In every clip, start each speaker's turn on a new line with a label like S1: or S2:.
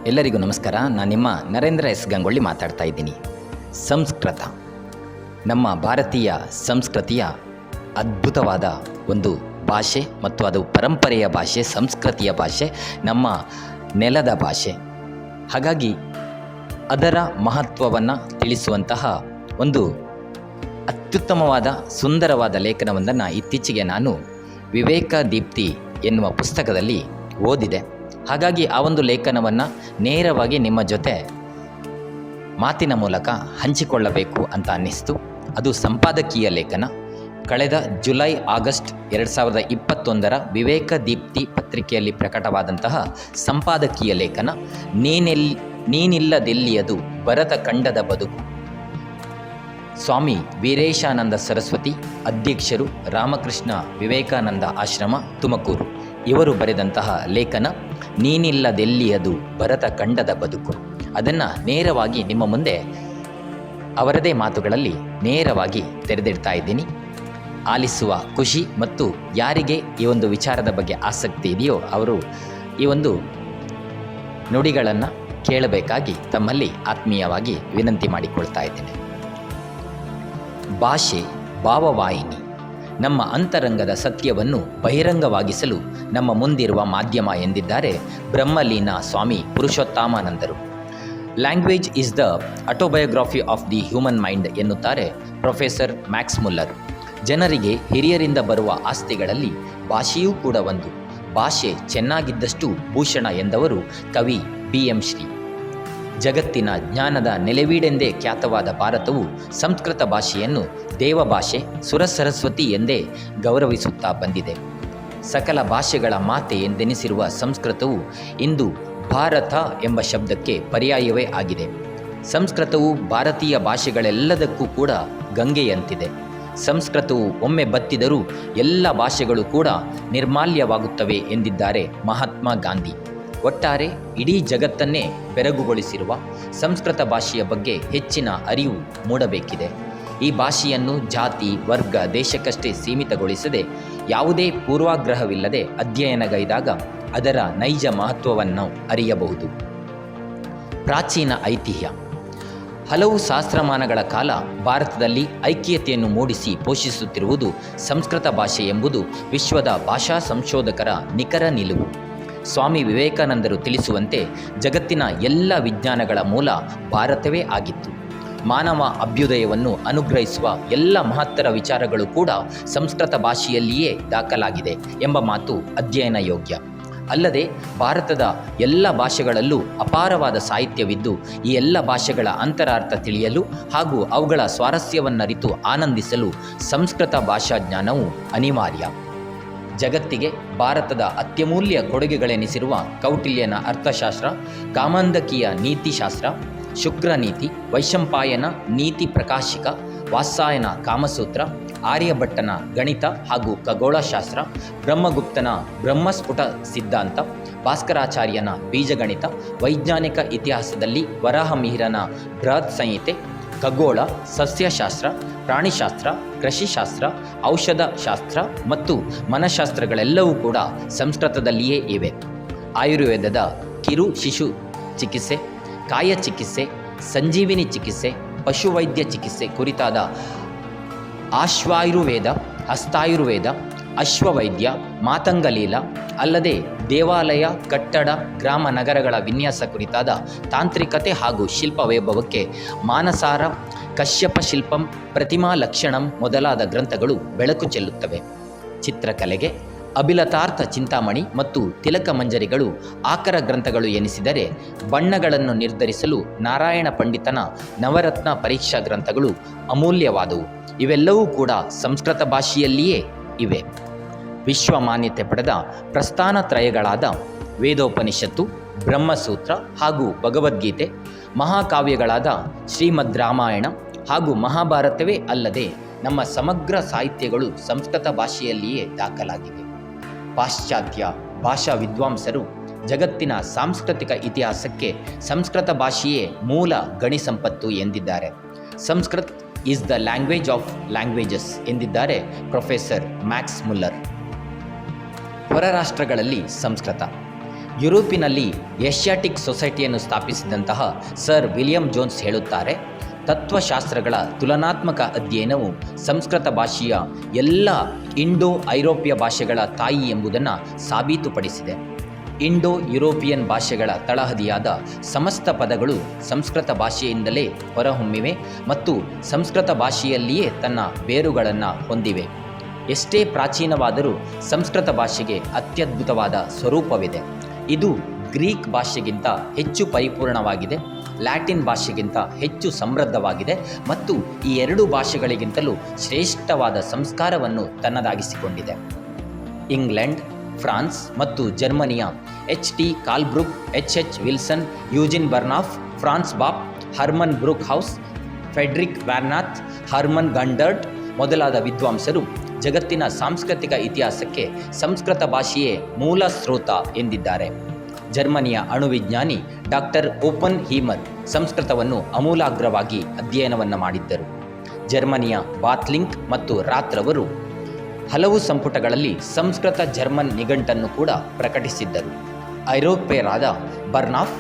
S1: ಎಲ್ಲರಿಗೂ ನಮಸ್ಕಾರ. ನಾನು ನಿಮ್ಮ ನರೇಂದ್ರ ಎಸ್ ಗಂಗೊಳ್ಳಿ ಮಾತಾಡ್ತಾ ಇದ್ದೀನಿ. ಸಂಸ್ಕೃತ ನಮ್ಮ ಭಾರತೀಯ ಸಂಸ್ಕೃತಿಯ ಅದ್ಭುತವಾದ ಒಂದು ಭಾಷೆ ಮತ್ತು ಅದು ಪರಂಪರೆಯ ಭಾಷೆ, ಸಂಸ್ಕೃತಿಯ ಭಾಷೆ, ನಮ್ಮ ನೆಲದ ಭಾಷೆ. ಹಾಗಾಗಿ ಅದರ ಮಹತ್ವವನ್ನು ತಿಳಿಸುವಂತಹ ಒಂದು ಅತ್ಯುತ್ತಮವಾದ ಸುಂದರವಾದ ಲೇಖನವೊಂದನ್ನು ಇತ್ತೀಚೆಗೆ ನಾನು ವಿವೇಕ ದೀಪ್ತಿ ಎನ್ನುವ ಪುಸ್ತಕದಲ್ಲಿ ಓದಿದೆ. ಹಾಗಾಗಿ ಆ ಒಂದು ಲೇಖನವನ್ನು ನೇರವಾಗಿ ನಿಮ್ಮ ಜೊತೆ ಮಾತಿನ ಮೂಲಕ ಹಂಚಿಕೊಳ್ಳಬೇಕು ಅಂತ ಅನ್ನಿಸ್ತು. ಅದು ಸಂಪಾದಕೀಯ ಲೇಖನ. ಕಳೆದ ಜುಲೈ-ಆಗಸ್ಟ್ 2021 ವಿವೇಕ ದೀಪ್ತಿ ಪತ್ರಿಕೆಯಲ್ಲಿ ಪ್ರಕಟವಾದಂತಹ ಸಂಪಾದಕೀಯ ಲೇಖನ ನೀನಿಲ್ಲದೆಲ್ಲಿಯದು ಭರತ ಖಂಡದ ಬದುಕು. ಸ್ವಾಮಿ ವೀರೇಶಾನಂದ ಸರಸ್ವತಿ, ಅಧ್ಯಕ್ಷರು, ರಾಮಕೃಷ್ಣ ವಿವೇಕಾನಂದ ಆಶ್ರಮ, ತುಮಕೂರು, ಇವರು ಬರೆದಂತಹ ಲೇಖನ ನೀನಿಲ್ಲದೆಲ್ಲಿಯದು ಭರತ ಖಂಡದ ಬದುಕು. ಅದನ್ನು ನೇರವಾಗಿ ನಿಮ್ಮ ಮುಂದೆ ಅವರದೇ ಮಾತುಗಳಲ್ಲಿ ನೇರವಾಗಿ ತೆರೆದಿಡ್ತಾ ಇದ್ದೀನಿ. ಆಲಿಸುವ ಖುಷಿ ಮತ್ತು ಯಾರಿಗೆ ಈ ಒಂದು ವಿಚಾರದ ಬಗ್ಗೆ ಆಸಕ್ತಿ ಇದೆಯೋ ಅವರು ಈ ಒಂದು ನುಡಿಗಳನ್ನು ಕೇಳಬೇಕಾಗಿ ತಮ್ಮಲ್ಲಿ ಆತ್ಮೀಯವಾಗಿ ವಿನಂತಿ ಮಾಡಿಕೊಳ್ತಾ ಇದ್ದೇನೆ. ಭಾಷೆ ಭಾವವಾಹಿನಿ. ನಮ್ಮ ಅಂತರಂಗದ ಸತ್ಯವನ್ನು ಬಹಿರಂಗವಾಗಿಸಲು ನಮ್ಮ ಮುಂದಿರುವ ಮಾಧ್ಯಮ ಎಂದಿದ್ದಾರೆ ಬ್ರಹ್ಮಲೀನ ಸ್ವಾಮಿ ಪುರುಷೋತ್ತಮಾನಂದರು. Language is the autobiography of the human mind ಎನ್ನುತ್ತಾರೆ ಪ್ರೊಫೆಸರ್ ಮ್ಯಾಕ್ಸ್ ಮುಲ್ಲರ್. ಜನರಿಗೆ ಹಿರಿಯರಿಂದ ಬರುವ ಆಸ್ತಿಗಳಲ್ಲಿ ಭಾಷೆಯೂ ಕೂಡ ಒಂದು. ಭಾಷೆ ಚೆನ್ನಾಗಿದ್ದಷ್ಟು ಭೂಷಣ ಎಂದವರು ಕವಿ BM ಶ್ರೀ. ಜಗತ್ತಿನ ಜ್ಞಾನದ ನೆಲೆವೀಡೆಂದೇ ಖ್ಯಾತವಾದ ಭಾರತವು ಸಂಸ್ಕೃತ ಭಾಷೆಯನ್ನು ದೇವಭಾಷೆ, ಸುರಸರಸ್ವತಿ ಎಂದೇ ಗೌರವಿಸುತ್ತಾ ಬಂದಿದೆ. ಸಕಲ ಭಾಷೆಗಳ ಮಾತೆ ಎಂದೆನಿಸಿರುವ ಸಂಸ್ಕೃತವು ಇಂದು ಭಾರತ ಎಂಬ ಶಬ್ದಕ್ಕೆ ಪರ್ಯಾಯವೇ ಆಗಿದೆ. ಸಂಸ್ಕೃತವು ಭಾರತೀಯ ಭಾಷೆಗಳೆಲ್ಲದಕ್ಕೂ ಕೂಡ ಗಂಗೆಯಂತಿದೆ. ಸಂಸ್ಕೃತವು ಒಮ್ಮೆ ಬತ್ತಿದರೂ ಎಲ್ಲ ಭಾಷೆಗಳು ಕೂಡ ನಿರ್ಮಾಲ್ಯವಾಗುತ್ತವೆ ಎಂದಿದ್ದಾರೆ ಮಹಾತ್ಮ ಗಾಂಧಿ. ಒಟ್ಟಾರೆ ಇಡೀ ಜಗತ್ತನ್ನೇ ಬೆರಗುಗೊಳಿಸಿರುವ ಸಂಸ್ಕೃತ ಭಾಷೆಯ ಬಗ್ಗೆ ಹೆಚ್ಚಿನ ಅರಿವು ಮೂಡಬೇಕಿದೆ. ಈ ಭಾಷೆಯನ್ನು ಜಾತಿ, ವರ್ಗ, ದೇಶಕ್ಕಷ್ಟೇ ಸೀಮಿತಗೊಳಿಸದೆ ಯಾವುದೇ ಪೂರ್ವಾಗ್ರಹವಿಲ್ಲದೆ ಅಧ್ಯಯನಗೈದಾಗ ಅದರ ನೈಜ ಮಹತ್ವವನ್ನು ಅರಿಯಬಹುದು. ಪ್ರಾಚೀನ ಐತಿಹ್ಯ. ಹಲವು ಸಹಸ್ರಮಾನಗಳ ಕಾಲ ಭಾರತದಲ್ಲಿ ಐಕ್ಯತೆಯನ್ನು ಮೂಡಿಸಿ ಪೋಷಿಸುತ್ತಿರುವುದು ಸಂಸ್ಕೃತ ಭಾಷೆ ಎಂಬುದು ವಿಶ್ವದ ಭಾಷಾ ಸಂಶೋಧಕರ ನಿಖರ ನಿಲುವು. ಸ್ವಾಮಿ ವಿವೇಕಾನಂದರು ತಿಳಿಸುವಂತೆ ಜಗತ್ತಿನ ಎಲ್ಲ ವಿಜ್ಞಾನಗಳ ಮೂಲ ಭಾರತವೇ ಆಗಿತ್ತು. ಮಾನವ ಅಭ್ಯುದಯವನ್ನು ಅನುಗ್ರಹಿಸುವ ಎಲ್ಲ ಮಹತ್ತರ ವಿಚಾರಗಳು ಕೂಡ ಸಂಸ್ಕೃತ ಭಾಷೆಯಲ್ಲಿಯೇ ದಾಖಲಾಗಿದೆ ಎಂಬ ಮಾತು ಅಧ್ಯಯನ ಯೋಗ್ಯ. ಅಲ್ಲದೆ ಭಾರತದ ಎಲ್ಲ ಭಾಷೆಗಳಲ್ಲೂ ಅಪಾರವಾದ ಸಾಹಿತ್ಯವಿದ್ದು ಈ ಎಲ್ಲ ಭಾಷೆಗಳ ಅಂತರಾರ್ಥ ತಿಳಿಯಲು ಹಾಗೂ ಅವುಗಳ ಸ್ವಾರಸ್ಯವನ್ನರಿತು ಆನಂದಿಸಲು ಸಂಸ್ಕೃತ ಭಾಷಾ ಜ್ಞಾನವು ಅನಿವಾರ್ಯ. ಜಗತ್ತಿಗೆ ಭಾರತದ ಅತ್ಯಮೂಲ್ಯ ಕೊಡುಗೆಗಳೆನಿಸಿರುವ ಕೌಟಿಲ್ಯನ ಅರ್ಥಶಾಸ್ತ್ರ, ಕಾಮಾಂಧಕಿಯ ನೀತಿಶಾಸ್ತ್ರ, ಶುಕ್ರನೀತಿ, ವೈಶಂಪಾಯನ ನೀತಿ ಪ್ರಕಾಶಿಕ, ವಾತ್ಸಾಯನ ಕಾಮಸೂತ್ರ, ಆರ್ಯಭಟ್ಟನ ಗಣಿತ ಹಾಗೂ ಖಗೋಳಶಾಸ್ತ್ರ, ಬ್ರಹ್ಮಗುಪ್ತನ ಬ್ರಹ್ಮಸ್ಫುಟ ಸಿದ್ಧಾಂತ, ಭಾಸ್ಕರಾಚಾರ್ಯನ ಬೀಜಗಣಿತ, ವೈಜ್ಞಾನಿಕ ಇತಿಹಾಸದಲ್ಲಿ ವರಾಹಮಿಹಿರನ ಬೃಹತ್ ಸಂಹಿತೆ, ಖಗೋಳ, ಸಸ್ಯಶಾಸ್ತ್ರ, ಪ್ರಾಣಿಶಾಸ್ತ್ರ, ಕೃಷಿಶಾಸ್ತ್ರ, ಔಷಧಶಾಸ್ತ್ರ ಮತ್ತು ಮನಃಶಾಸ್ತ್ರಗಳೆಲ್ಲವೂ ಕೂಡ ಸಂಸ್ಕೃತದಲ್ಲಿಯೇ ಇವೆ. ಆಯುರ್ವೇದದ ಕಿರು ಶಿಶು ಚಿಕಿತ್ಸೆ, ಕಾಯ ಚಿಕಿತ್ಸೆ, ಸಂಜೀವಿನಿ ಚಿಕಿತ್ಸೆ, ಪಶುವೈದ್ಯ ಚಿಕಿತ್ಸೆ ಕುರಿತಾದ ಆಶ್ವಾಯುರ್ವೇದ, ಹಸ್ತಾಯುರ್ವೇದ, ಅಶ್ವವೈದ್ಯ, ಮಾತಂಗಲೀಲ, ಅಲ್ಲದೆ ದೇವಾಲಯ, ಕಟ್ಟಡ, ಗ್ರಾಮ ನಗರಗಳ ವಿನ್ಯಾಸ ಕುರಿತಾದ ತಾಂತ್ರಿಕತೆ ಹಾಗೂ ಶಿಲ್ಪ ವೈಭವಕ್ಕೆ ಮಾನಸಾರ, ಕಶ್ಯಪ ಶಿಲ್ಪಂ, ಪ್ರತಿಮಾ ಲಕ್ಷಣಂ ಮೊದಲಾದ ಗ್ರಂಥಗಳು ಬೆಳಕು ಚೆಲ್ಲುತ್ತವೆ. ಚಿತ್ರಕಲೆಗೆ ಅಭಿಲತಾರ್ಥ ಚಿಂತಾಮಣಿ ಮತ್ತು ತಿಲಕ ಮಂಜರಿಗಳು ಆಕರ ಗ್ರಂಥಗಳು ಎನಿಸಿದರೆ, ಬಣ್ಣಗಳನ್ನು ನಿರ್ಧರಿಸಲು ನಾರಾಯಣ ಪಂಡಿತನ ನವರತ್ನ ಪರೀಕ್ಷಾ ಗ್ರಂಥಗಳು ಅಮೂಲ್ಯವಾದವು. ಇವೆಲ್ಲವೂ ಕೂಡ ಸಂಸ್ಕೃತ ಭಾಷೆಯಲ್ಲಿಯೇ ಇವೆ. ವಿಶ್ವ ಮಾನ್ಯತೆ ಪಡೆದ ಪ್ರಸ್ಥಾನತ್ರಯಗಳಾದ ವೇದೋಪನಿಷತ್ತು, ಬ್ರಹ್ಮಸೂತ್ರ ಹಾಗೂ ಭಗವದ್ಗೀತೆ, ಮಹಾಕಾವ್ಯಗಳಾದ ಶ್ರೀಮದ್ ರಾಮಾಯಣ ಹಾಗೂ ಮಹಾಭಾರತವೇ ಅಲ್ಲದೆ ನಮ್ಮ ಸಮಗ್ರ ಸಾಹಿತ್ಯಗಳು ಸಂಸ್ಕೃತ ಭಾಷೆಯಲ್ಲಿಯೇ ದಾಖಲಾಗಿವೆ. ಪಾಶ್ಚಾತ್ಯ ಭಾಷಾ ವಿದ್ವಾಂಸರು ಜಗತ್ತಿನ ಸಾಂಸ್ಕೃತಿಕ ಇತಿಹಾಸಕ್ಕೆ ಸಂಸ್ಕೃತ ಭಾಷೆಯೇ ಮೂಲ ಗಣಿ ಸಂಪತ್ತು ಎಂದಿದ್ದಾರೆ. Sanskrit is the language of languages ಎಂದಿದ್ದಾರೆ ಪ್ರೊಫೆಸರ್ ಮ್ಯಾಕ್ಸ್ ಮುಲ್ಲರ್. ಹೊರ ರಾಷ್ಟ್ರಗಳಲ್ಲಿ ಸಂಸ್ಕೃತ ಯುರೋಪಿನಲ್ಲಿ ಏಷ್ಯಾಟಿಕ್ ಸೊಸೈಟಿಯನ್ನು ಸ್ಥಾಪಿಸಿದಂತಹ ಸರ್ ವಿಲಿಯಂ ಜೋನ್ಸ್ ಹೇಳುತ್ತಾರೆ, ತತ್ವಶಾಸ್ತ್ರಗಳ ತುಲನಾತ್ಮಕ ಅಧ್ಯಯನವು ಸಂಸ್ಕೃತ ಭಾಷೆಯ ಎಲ್ಲ ಇಂಡೋ ಐರೋಪ್ಯ ಭಾಷೆಗಳ ತಾಯಿ ಎಂಬುದನ್ನು ಸಾಬೀತುಪಡಿಸಿದೆ. ಇಂಡೋ ಯುರೋಪಿಯನ್ ಭಾಷೆಗಳ ತಳಹದಿಯಾದ ಸಮಸ್ತ ಪದಗಳು ಸಂಸ್ಕೃತ ಭಾಷೆಯಿಂದಲೇ ಹೊರಹೊಮ್ಮಿವೆ ಮತ್ತು ಸಂಸ್ಕೃತ ಭಾಷೆಯಲ್ಲಿಯೇ ತನ್ನ ಬೇರುಗಳನ್ನು ಹೊಂದಿವೆ. ಎಷ್ಟೇ ಪ್ರಾಚೀನವಾದರೂ ಸಂಸ್ಕೃತ ಭಾಷೆಗೆ ಅತ್ಯದ್ಭುತವಾದ ಸ್ವರೂಪವಿದೆ. ಇದು ಗ್ರೀಕ್ ಭಾಷೆಗಿಂತ ಹೆಚ್ಚು ಪರಿಪೂರ್ಣವಾಗಿದೆ, ಲ್ಯಾಟಿನ್ ಭಾಷೆಗಿಂತ ಹೆಚ್ಚು ಸಮೃದ್ಧವಾಗಿದೆ ಮತ್ತು ಈ ಎರಡೂ ಭಾಷೆಗಳಿಗಿಂತಲೂ ಶ್ರೇಷ್ಠವಾದ ಸಂಸ್ಕಾರವನ್ನು ತನ್ನದಾಗಿಸಿಕೊಂಡಿದೆ. ಇಂಗ್ಲೆಂಡ್, ಫ್ರಾನ್ಸ್ ಮತ್ತು ಜರ್ಮನಿಯ H.T. Colebrooke, H.H. Wilson, Eugene Burnouf, Franz Bopp, Hermann Brockhaus, Friedrich ವ್ಯಾರ್ನಾಥ್, ಹರ್ಮನ್ ಗಂಡರ್ಟ್ ಮೊದಲಾದ ವಿದ್ವಾಂಸರು ಜಗತ್ತಿನ ಸಾಂಸ್ಕೃತಿಕ ಇತಿಹಾಸಕ್ಕೆ ಸಂಸ್ಕೃತ ಭಾಷೆಯೇ ಮೂಲ ಸ್ರೋತ ಎಂದಿದ್ದಾರೆ. ಜರ್ಮನಿಯ ಅಣುವಿಜ್ಞಾನಿ ಡಾಕ್ಟರ್ ಓಪನ್ ಹೀಮರ್ ಸಂಸ್ಕೃತವನ್ನು ಅಮೂಲಾಗ್ರವಾಗಿ ಅಧ್ಯಯನವನ್ನು ಮಾಡಿದ್ದರು. ಜರ್ಮನಿಯ ಬಾತ್ಲಿಂಕ್ ಮತ್ತು ರಾತ್ರವರು ಹಲವು ಸಂಪುಟಗಳಲ್ಲಿ ಸಂಸ್ಕೃತ ಜರ್ಮನ್ ನಿಘಂಟನ್ನು ಕೂಡ ಪ್ರಕಟಿಸಿದ್ದರು. ಐರೋಪ್ಯರಾದ ಬರ್ನಾಫ್,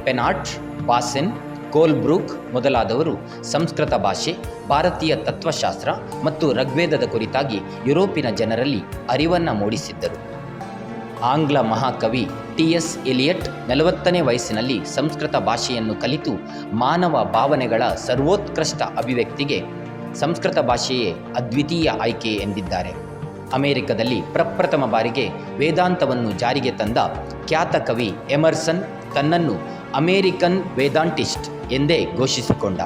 S1: ಪೆನಾಟ್, ಬಾಸೆನ್, ಕೋಲ್ಬ್ರೂಕ್ ಮೊದಲಾದವರು ಸಂಸ್ಕೃತ ಭಾಷೆ, ಭಾರತೀಯ ತತ್ವಶಾಸ್ತ್ರ ಮತ್ತು ಋಗ್ವೇದದ ಕುರಿತಾಗಿ ಯುರೋಪಿನ ಜನರಲ್ಲಿ ಅರಿವನ್ನು ಮೂಡಿಸಿದ್ದರು. ಆಂಗ್ಲ ಮಹಾಕವಿ T.S. ಎಲಿಯಟ್ 40ನೇ ವಯಸ್ಸಿನಲ್ಲಿ ಸಂಸ್ಕೃತ ಭಾಷೆಯನ್ನು ಕಲಿತು ಮಾನವ ಭಾವನೆಗಳ ಸರ್ವೋತ್ಕೃಷ್ಟ ಅಭಿವ್ಯಕ್ತಿಗೆ ಸಂಸ್ಕೃತ ಭಾಷೆಯೇ ಅದ್ವಿತೀಯ ಆಯ್ಕೆ ಎಂದಿದ್ದಾರೆ. ಅಮೆರಿಕದಲ್ಲಿ ಪ್ರಪ್ರಥಮ ಬಾರಿಗೆ ವೇದಾಂತವನ್ನು ಜಾರಿಗೆ ತಂದ ಖ್ಯಾತ ಕವಿ ಎಮರ್ಸನ್ ತನ್ನನ್ನು ಅಮೇರಿಕನ್ ವೇದಾಂಟಿಸ್ಟ್ ಎಂದೇ ಘೋಷಿಸಿಕೊಂಡ.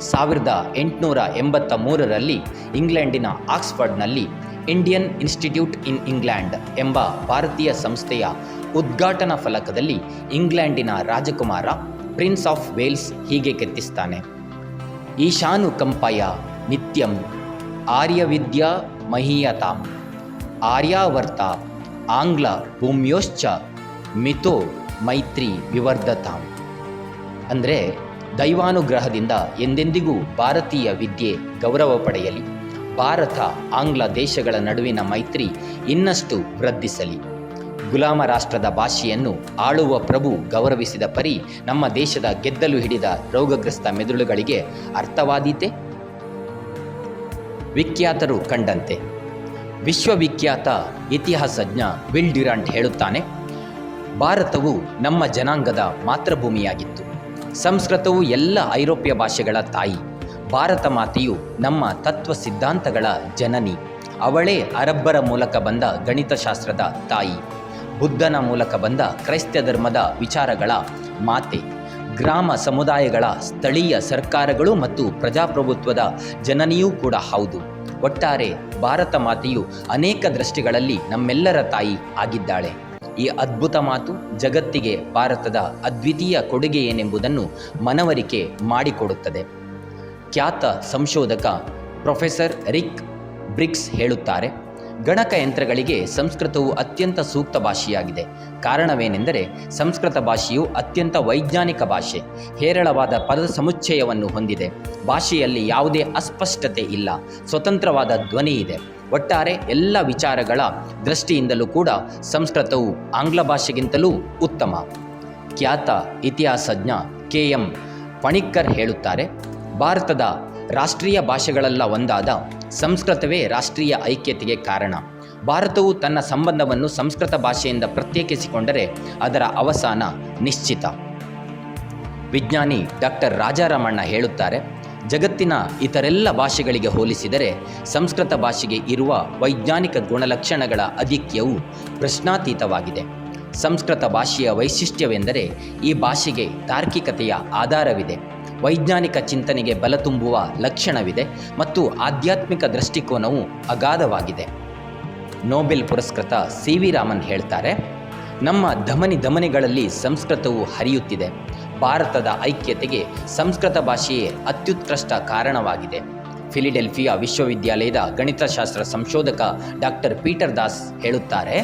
S1: 1883ರಲ್ಲಿ ಇಂಗ್ಲೆಂಡಿನ ಆಕ್ಸ್ಫರ್ಡ್ನಲ್ಲಿ ಇಂಡಿಯನ್ ಇನ್ಸ್ಟಿಟ್ಯೂಟ್ ಇನ್ ಇಂಗ್ಲೆಂಡ್ ಎಂಬ ಭಾರತೀಯ ಸಂಸ್ಥೆಯ ಉದ್ಘಾಟನಾ ಫಲಕದಲ್ಲಿ ಇಂಗ್ಲೆಂಡಿನ ರಾಜಕುಮಾರ ಪ್ರಿನ್ಸ್ ಆಫ್ ವೇಲ್ಸ್ ಹೀಗೆ ಕೆತ್ತಿಸ್ತಾನೆ: ಈಶಾನುಕಂಪಯ ನಿತ್ಯಂ ಆರ್ಯವಿದ್ಯಾ ಮಹೀಯತಾಂ ಆರ್ಯಾವರ್ತ ಆಂಗ್ಲ ಭೂಮ್ಯೋಶ್ಚ ಮಿತೋ ಮೈತ್ರಿ ವಿವರ್ಧತಾಂ. ಅಂದರೆ ದೈವಾನುಗ್ರಹದಿಂದ ಎಂದೆಂದಿಗೂ ಭಾರತೀಯ ವಿದ್ಯೆ ಗೌರವ ಪಡೆಯಲಿ, ಭಾರತ ಆಂಗ್ಲ ದೇಶಗಳ ನಡುವಿನ ಮೈತ್ರಿ ಇನ್ನಷ್ಟು ವೃದ್ಧಿಸಲಿ. ಗುಲಾಮ ರಾಷ್ಟ್ರದ ಭಾಷೆಯನ್ನು ಆಳುವ ಪ್ರಭು ಗೌರವಿಸಿದ ಪರಿ ನಮ್ಮ ದೇಶದ ಗೆದ್ದಲು ಹಿಡಿದ ರೋಗಗ್ರಸ್ತ ಮೆದುಳುಗಳಿಗೆ ಅರ್ಥವಾದೀತೆ? ವಿಖ್ಯಾತರು ಕಂಡಂತೆ. ವಿಶ್ವವಿಖ್ಯಾತ ಇತಿಹಾಸಜ್ಞ ವಿಲ್ ಡ್ಯುರಾಂಟ್ ಹೇಳುತ್ತಾನೆ, ಭಾರತವು ನಮ್ಮ ಜನಾಂಗದ ಮಾತೃಭೂಮಿಯಾಗಿತ್ತು. ಸಂಸ್ಕೃತವು ಎಲ್ಲ ಐರೋಪ್ಯ ಭಾಷೆಗಳ ತಾಯಿ. ಭಾರತ ಮಾತೆಯು ನಮ್ಮ ತತ್ವ ಸಿದ್ಧಾಂತಗಳ ಜನನಿ. ಅವಳೇ ಅರಬ್ಬರ ಮೂಲಕ ಬಂದ ಗಣಿತಶಾಸ್ತ್ರದ ತಾಯಿ, ಬುದ್ಧನ ಮೂಲಕ ಬಂದ ಕ್ರೈಸ್ತ ಧರ್ಮದ ವಿಚಾರಗಳ ಮಾತೆ, ಗ್ರಾಮ ಸಮುದಾಯಗಳ ಸ್ಥಳೀಯ ಸರ್ಕಾರಗಳು ಮತ್ತು ಪ್ರಜಾಪ್ರಭುತ್ವದ ಜನನಿಯೂ ಕೂಡ ಹೌದು. ಒಟ್ಟಾರೆ ಭಾರತ ಮಾತೆಯು ಅನೇಕ ದೃಷ್ಟಿಗಳಲ್ಲಿ ನಮ್ಮೆಲ್ಲರ ತಾಯಿ ಆಗಿದ್ದಾಳೆ. ಈ ಅದ್ಭುತ ಮಾತು ಜಗತ್ತಿಗೆ ಭಾರತದ ಅದ್ವಿತೀಯ ಕೊಡುಗೆ ಏನೆಂಬುದನ್ನು ಮನವರಿಕೆ ಮಾಡಿಕೊಡುತ್ತದೆ. ಖ್ಯಾತ ಸಂಶೋಧಕ ಪ್ರೊಫೆಸರ್ ರಿಕ್ ಬ್ರಿಗ್ಸ್ ಹೇಳುತ್ತಾರೆ, ಗಣಕಯಂತ್ರಗಳಿಗೆ ಸಂಸ್ಕೃತವು ಅತ್ಯಂತ ಸೂಕ್ತ ಭಾಷೆಯಾಗಿದೆ. ಕಾರಣವೇನೆಂದರೆ ಸಂಸ್ಕೃತ ಭಾಷೆಯು ಅತ್ಯಂತ ವೈಜ್ಞಾನಿಕ ಭಾಷೆ, ಹೇರಳವಾದ ಪದ ಸಮುಚ್ಚಯವನ್ನು ಹೊಂದಿದೆ. ಭಾಷೆಯಲ್ಲಿ ಯಾವುದೇ ಅಸ್ಪಷ್ಟತೆ ಇಲ್ಲ, ಸ್ವತಂತ್ರವಾದ ಧ್ವನಿ ಇದೆ. ಒಟ್ಟಾರೆ ಎಲ್ಲ ವಿಚಾರಗಳ ದೃಷ್ಟಿಯಿಂದಲೂ ಕೂಡ ಸಂಸ್ಕೃತವು ಆಂಗ್ಲ ಭಾಷೆಗಿಂತಲೂ ಉತ್ತಮ. ಖ್ಯಾತ ಇತಿಹಾಸಜ್ಞ KM ಪಣಿಕ್ಕರ್ ಹೇಳುತ್ತಾರೆ, ಭಾರತದ ರಾಷ್ಟ್ರೀಯ ಭಾಷೆಗಳೆಲ್ಲ ಒಂದಾದ ಸಂಸ್ಕೃತವೇ ರಾಷ್ಟ್ರೀಯ ಐಕ್ಯತೆಗೆ ಕಾರಣ. ಭಾರತವು ತನ್ನ ಸಂಬಂಧವನ್ನು ಸಂಸ್ಕೃತ ಭಾಷೆಯಿಂದ ಪ್ರತ್ಯೇಕಿಸಿಕೊಂಡರೆ ಅದರ ಅವಸಾನ ನಿಶ್ಚಿತ. ವಿಜ್ಞಾನಿ ಡಾಕ್ಟರ್ ರಾಜಾರಾಮಣ್ಣ ಹೇಳುತ್ತಾರೆ, ಜಗತ್ತಿನ ಇತರೆಲ್ಲ ಭಾಷೆಗಳಿಗೆ ಹೋಲಿಸಿದರೆ ಸಂಸ್ಕೃತ ಭಾಷೆಗೆ ಇರುವ ವೈಜ್ಞಾನಿಕ ಗುಣಲಕ್ಷಣಗಳ ಅಧಿಕ್ಯವು ಪ್ರಶ್ನಾತೀತವಾಗಿದೆ. ಸಂಸ್ಕೃತ ಭಾಷೆಯ ವೈಶಿಷ್ಟ್ಯವೆಂದರೆ ಈ ಭಾಷೆಗೆ ತಾರ್ಕಿಕತೆಯ ಆಧಾರವಿದೆ, ವೈಜ್ಞಾನಿಕ ಚಿಂತನೆಗೆ ಬಲ ತುಂಬುವ ಲಕ್ಷಣವಿದೆ ಮತ್ತು ಆಧ್ಯಾತ್ಮಿಕ ದೃಷ್ಟಿಕೋನವು ಅಗಾಧವಾಗಿದೆ. ನೊಬೆಲ್ ಪುರಸ್ಕೃತ CV ರಾಮನ್ ಹೇಳ್ತಾರೆ, ನಮ್ಮ ಧಮನಿಗಳಲ್ಲಿ ಸಂಸ್ಕೃತವು ಹರಿಯುತ್ತಿದೆ. ಭಾರತದ ಐಕ್ಯತೆಗೆ ಸಂಸ್ಕೃತ ಭಾಷೆಯೇ ಅತ್ಯುತ್ಕೃಷ್ಟ ಕಾರಣವಾಗಿದೆ. ಫಿಲಿಡೆಲ್ಫಿಯಾ ವಿಶ್ವವಿದ್ಯಾಲಯದ ಗಣಿತಶಾಸ್ತ್ರ ಸಂಶೋಧಕ ಡಾಕ್ಟರ್ ಪೀಟರ್ ದಾಸ್ ಹೇಳುತ್ತಾರೆ,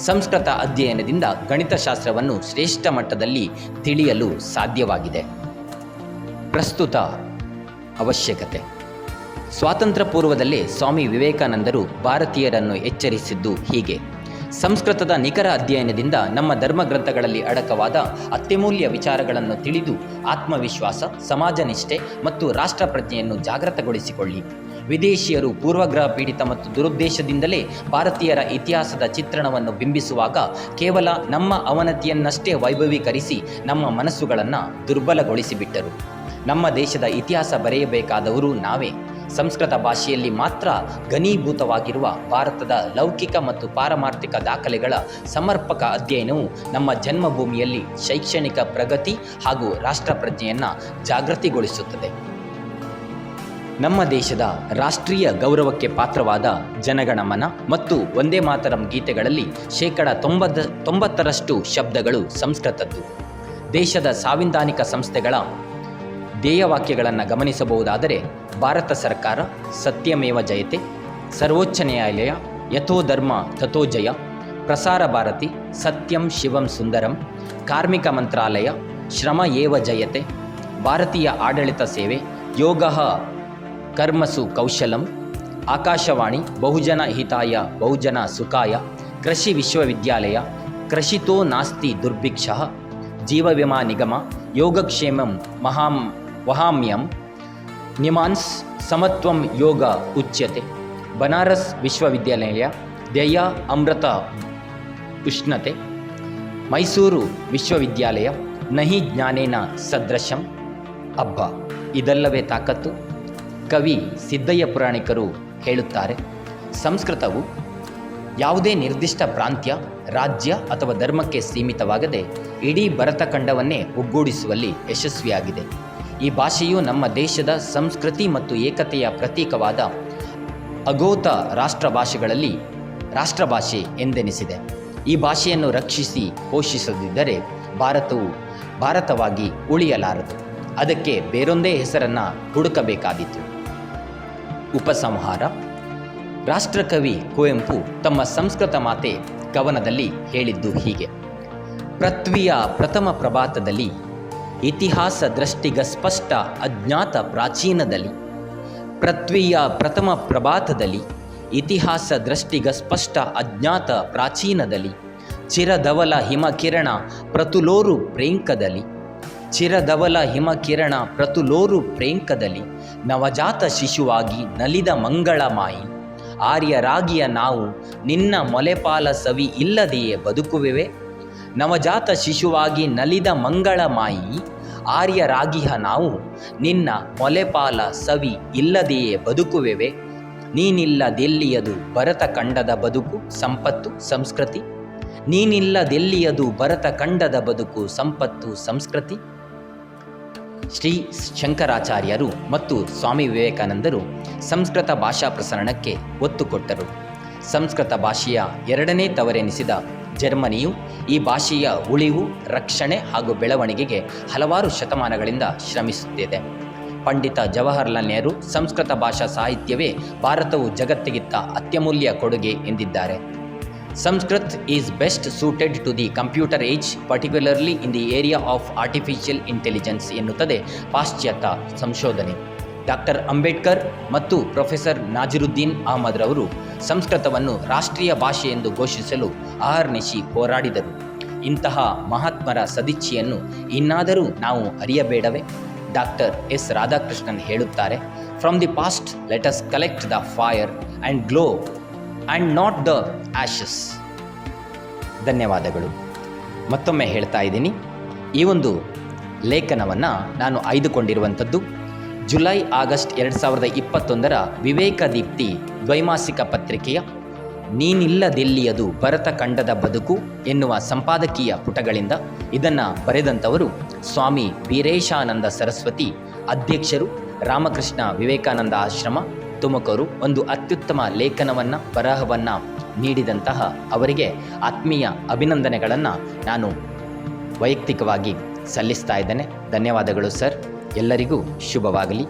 S1: ಸಂಸ್ಕೃತ ಅಧ್ಯಯನದಿಂದ ಗಣಿತಶಾಸ್ತ್ರವನ್ನು ಶ್ರೇಷ್ಠ ಮಟ್ಟದಲ್ಲಿ ತಿಳಿಯಲು ಸಾಧ್ಯವಾಗಿದೆ. ಪ್ರಸ್ತುತ ಅವಶ್ಯಕತೆ. ಸ್ವಾತಂತ್ರ್ಯ ಪೂರ್ವದಲ್ಲೇ ಸ್ವಾಮಿ ವಿವೇಕಾನಂದರು ಭಾರತೀಯರನ್ನು ಎಚ್ಚರಿಸಿದ್ದು ಹೀಗೆ: ಸಂಸ್ಕೃತದ ನಿಖರ ಅಧ್ಯಯನದಿಂದ ನಮ್ಮ ಧರ್ಮಗ್ರಂಥಗಳಲ್ಲಿ ಅಡಕವಾದ ಅತ್ಯಮೂಲ್ಯ ವಿಚಾರಗಳನ್ನು ತಿಳಿದು ಆತ್ಮವಿಶ್ವಾಸ, ಸಮಾಜ ನಿಷ್ಠೆ ಮತ್ತು ರಾಷ್ಟ್ರಪ್ರಜ್ಞೆಯನ್ನು ಜಾಗೃತಗೊಳಿಸಿಕೊಳ್ಳಿ. ವಿದೇಶಿಯರು ಪೂರ್ವಗ್ರಹ ಪೀಡಿತ ಮತ್ತು ದುರುದ್ದೇಶದಿಂದಲೇ ಭಾರತೀಯರ ಇತಿಹಾಸದ ಚಿತ್ರಣವನ್ನು ಬಿಂಬಿಸುವಾಗ ಕೇವಲ ನಮ್ಮ ಅವನತಿಯನ್ನಷ್ಟೇ ವೈಭವೀಕರಿಸಿ ನಮ್ಮ ಮನಸ್ಸುಗಳನ್ನು ದುರ್ಬಲಗೊಳಿಸಿಬಿಟ್ಟರು. ನಮ್ಮ ದೇಶದ ಇತಿಹಾಸ ಬರೆಯಬೇಕಾದವರು ನಾವೇ. ಸಂಸ್ಕೃತ ಭಾಷೆಯಲ್ಲಿ ಮಾತ್ರ ಘನೀಭೂತವಾಗಿರುವ ಭಾರತದ ಲೌಕಿಕ ಮತ್ತು ಪಾರಮಾರ್ಥಿಕ ದಾಖಲೆಗಳ ಸಮರ್ಪಕ ಅಧ್ಯಯನವು ನಮ್ಮ ಜನ್ಮಭೂಮಿಯಲ್ಲಿ ಶೈಕ್ಷಣಿಕ ಪ್ರಗತಿ ಹಾಗೂ ರಾಷ್ಟ್ರಪ್ರಜ್ಞೆಯನ್ನು ಜಾಗೃತಿಗೊಳಿಸುತ್ತದೆ. ನಮ್ಮ ದೇಶದ ರಾಷ್ಟ್ರೀಯ ಗೌರವಕ್ಕೆ ಪಾತ್ರವಾದ ಜನಗಣಮನ ಮತ್ತು ವಂದೇ ಮಾತರಂ ಗೀತೆಗಳಲ್ಲಿ 90% ಶಬ್ದಗಳು ಸಂಸ್ಕೃತದ್ದು. ದೇಶದ ಸಾಂವಿಧಾನಿಕ ಸಂಸ್ಥೆಗಳ ಧ್ಯೇಯವಾಕ್ಯಗಳನ್ನು ಗಮನಿಸಬಹುದಾದರೆ ಭಾರತ ಸರ್ಕಾರ, ಸತ್ಯಮೇವ ಜಯತೆ, ಸರ್ವೋಚ್ಚ ನ್ಯಾಯಾಲಯ, ಯಥೋ ಧರ್ಮ ತಥೋ ಜಯ, ಪ್ರಸಾರ ಭಾರತಿ, ಸತ್ಯಂ ಶಿವಂ ಸುಂದರಂ, ಕಾರ್ಮಿಕ ಮಂತ್ರಾಲಯ, ಶ್ರಮ ಏವ ಜಯತೆ, ಭಾರತೀಯ ಆಡಳಿತ ಸೇವೆ, ಯೋಗ ಕರ್ಮಸು ಕೌಶಲಂ, ಆಕಾಶವಾಣಿ, ಬಹುಜನ ಹಿತಾಯ ಬಹುಜನ ಸುಖಾಯ, ಕೃಷಿ ವಿಶ್ವವಿದ್ಯಾಲಯ, ಕೃಷಿತೋ ನಾಸ್ತಿ ದುರ್ಭಿಕ್ಷಃ, ಜೀವ ವಿಮಾ ನಿಗಮ, ಯೋಗಕ್ಷೇಮಂ ವಹಾಮ್ಯಂ, ನಿಮಾನ್ಸ್ ಸಮತ್ವಂ ಯೋಗ ಉಚ್ಯತೆ, ಬನಾರಸ್ ವಿಶ್ವವಿದ್ಯಾಲಯ, ದಯಾ ಅಮೃತ ಉಷ್ಣತೆ, ಮೈಸೂರು ವಿಶ್ವವಿದ್ಯಾಲಯ, ನಹಿ ಜ್ಞಾನೇನ ಸದೃಶಂ. ಅಬ್ಬ, ಇದಲ್ಲವೇ ತಾಕತ್ತು? ಕವಿ ಸಿದ್ದಯ್ಯ ಪುರಾಣಿಕರು ಹೇಳುತ್ತಾರೆ, ಸಂಸ್ಕೃತವು ಯಾವುದೇ ನಿರ್ದಿಷ್ಟ ಪ್ರಾಂತ್ಯ, ರಾಜ್ಯ ಅಥವಾ ಧರ್ಮಕ್ಕೆ ಸೀಮಿತವಾಗದೆ ಇಡೀ ಭರತಖಂಡವನ್ನೇ ಒಗ್ಗೂಡಿಸುವಲ್ಲಿ ಯಶಸ್ವಿಯಾಗಿದೆ. ಈ ಭಾಷೆಯು ನಮ್ಮ ದೇಶದ ಸಂಸ್ಕೃತಿ ಮತ್ತು ಏಕತೆಯ ಪ್ರತೀಕವಾದ ಅಗೋತ ರಾಷ್ಟ್ರಭಾಷೆಗಳಲ್ಲಿ ರಾಷ್ಟ್ರಭಾಷೆ ಎಂದೆನಿಸಿದೆ. ಈ ಭಾಷೆಯನ್ನು ರಕ್ಷಿಸಿ ಪೋಷಿಸದಿದ್ದರೆ ಭಾರತವು ಭಾರತವಾಗಿ ಉಳಿಯಲಾರದು. ಅದಕ್ಕೆ ಬೇರೊಂದೇ ಹೆಸರನ್ನು ಹುಡುಕಬೇಕಾದೀತು. ಉಪಸಂಹಾರ. ರಾಷ್ಟ್ರಕವಿ ಕುವೆಂಪು ತಮ್ಮ ಸಂಸ್ಕೃತ ಮಾತೆ ಕವನದಲ್ಲಿ ಹೇಳಿದ್ದು ಹೀಗೆ: ಪೃಥ್ವಿಯ ಪ್ರಥಮ ಪ್ರಭಾತದಲ್ಲಿ, ಇತಿಹಾಸ ದೃಷ್ಟಿಗ ಸ್ಪಷ್ಟ ಅಜ್ಞಾತ ಪ್ರಾಚೀನದಲ್ಲಿ. ಪೃಥ್ವಿಯ ಪ್ರಥಮ ಪ್ರಭಾತದಲ್ಲಿ, ಇತಿಹಾಸ ದೃಷ್ಟಿಗ ಸ್ಪಷ್ಟ ಅಜ್ಞಾತ ಪ್ರಾಚೀನದಲ್ಲಿ, ಚಿರಧವಲ ಹಿಮಕಿರಣ ಪ್ರತುಲೋರು ಪ್ರೇಂಕದಲ್ಲಿ, ಚಿರಧವಲ ಹಿಮಕಿರಣ ಪ್ರತುಲೋರು ಪ್ರೇಂಕದಲ್ಲಿ, ನವಜಾತ ಶಿಶುವಾಗಿ ನಲಿದ ಮಂಗಳಮಾಯಿ, ಆರ್ಯರಾಗಿಯ ನಾವು ನಿನ್ನ ಮೊಲೆಪಾಲ ಸವಿ ಇಲ್ಲದೆಯೇ ಬದುಕುವೆವೆ. ನವಜಾತ ಶಿಶುವಾಗಿ ನಲಿದ ಮಂಗಳಮಾಯಿ, ಆರ್ಯರಾಗಿಯ ನಾವು ನಿನ್ನ ಮೊಲೆಪಾಲ ಸವಿ ಇಲ್ಲದೆಯೇ ಬದುಕುವೆವೆ. ನೀನಿಲ್ಲದೆಲ್ಲಿಯದು ಭರತ ಖಂಡದ ಬದುಕು ಸಂಪತ್ತು ಸಂಸ್ಕೃತಿ. ನೀನಿಲ್ಲದೆಲ್ಲಿಯದು ಭರತ ಖಂಡದ ಬದುಕು ಸಂಪತ್ತು ಸಂಸ್ಕೃತಿ. ಶ್ರೀ ಶಂಕರಾಚಾರ್ಯರು ಮತ್ತು ಸ್ವಾಮಿ ವಿವೇಕಾನಂದರು ಸಂಸ್ಕೃತ ಭಾಷಾ ಪ್ರಸರಣಕ್ಕೆ ಒತ್ತು ಕೊಟ್ಟರು. ಸಂಸ್ಕೃತ ಭಾಷೆಯ ಎರಡನೇ ತವರೆನಿಸಿದ ಜರ್ಮನಿಯು ಈ ಭಾಷೆಯ ಉಳಿವು, ರಕ್ಷಣೆ ಹಾಗೂ ಬೆಳವಣಿಗೆಗೆ ಹಲವಾರು ಶತಮಾನಗಳಿಂದ ಶ್ರಮಿಸುತ್ತಿದೆ. ಪಂಡಿತ ಜವಾಹರಲಾಲ್ ನೆಹರು ಸಂಸ್ಕೃತ ಭಾಷಾ ಸಾಹಿತ್ಯವೇ ಭಾರತವು ಜಗತ್ತಿಗಿತ್ತ ಅತ್ಯಮೂಲ್ಯ ಕೊಡುಗೆ ಎಂದಿದ್ದಾರೆ. Sanskrit is best suited to the computer age, particularly in the area of artificial intelligence ಎನ್ನುತ್ತದೆ ಪಾಶ್ಚಾತ್ಯ ಸಂಶೋಧನೆ. ಡಾಕ್ಟರ್ ಅಂಬೇಡ್ಕರ್ ಮತ್ತು ಪ್ರೊಫೆಸರ್ ನಾಜಿರುದ್ದೀನ್ ಅಹಮದ್ ರವರು ಸಂಸ್ಕೃತವನ್ನು ರಾಷ್ಟ್ರೀಯ ಭಾಷೆ ಎಂದು ಘೋಷಿಸಲು ಅಹರ್ನಿಶಿ ಹೋರಾಡಿದರು. ಇಂತಹ ಮಹಾತ್ಮರ ಸದಿಚ್ಛೆಯನ್ನು ಇನ್ನಾದರೂ ನಾವು ಅರಿಯಬೇಡವೇ? ಡಾಕ್ಟರ್ ಎಸ್ ರಾಧಾಕೃಷ್ಣನ್ ಹೇಳುತ್ತಾರೆ, from the past let us collect the fire and glow and not the Ashes. ಧನ್ಯವಾದಗಳು. ಮತ್ತೊಮ್ಮೆ ಹೇಳ್ತಾ ಇದ್ದೀನಿ, ಈ ಒಂದು ಲೇಖನವನ್ನು ನಾನು ಆಯ್ದುಕೊಂಡಿರುವಂಥದ್ದು ಜುಲೈ-ಆಗಸ್ಟ್ 2021 ವಿವೇಕ ದೀಪ್ತಿ ದ್ವೈಮಾಸಿಕ ಪತ್ರಿಕೆಯ ನೀನಿಲ್ಲದೆಲ್ಲಿಯದು ಭರತ ಖಂಡದ ಬದುಕು ಎನ್ನುವ ಸಂಪಾದಕೀಯ ಪುಟಗಳಿಂದ. ಇದನ್ನು ಬರೆದಂಥವರು ಸ್ವಾಮಿ ವೀರೇಶಾನಂದ ಸರಸ್ವತಿ, ಅಧ್ಯಕ್ಷರು, ರಾಮಕೃಷ್ಣ ವಿವೇಕಾನಂದ ಆಶ್ರಮ, ತುಮಕೂರು. ಒಂದು ಅತ್ಯುತ್ತಮ ಲೇಖನವನ್ನು, ಬರಹವನ್ನು ನೀಡಿದಂತಹ ಅವರಿಗೆ ಆತ್ಮೀಯ ಅಭಿನಂದನೆಗಳನ್ನು ನಾನು ವೈಯಕ್ತಿಕವಾಗಿ ಸಲ್ಲಿಸ್ತಾ ಇದ್ದೇನೆ. ಧನ್ಯವಾದಗಳು ಸರ್. ಎಲ್ಲರಿಗೂ ಶುಭವಾಗಲಿ.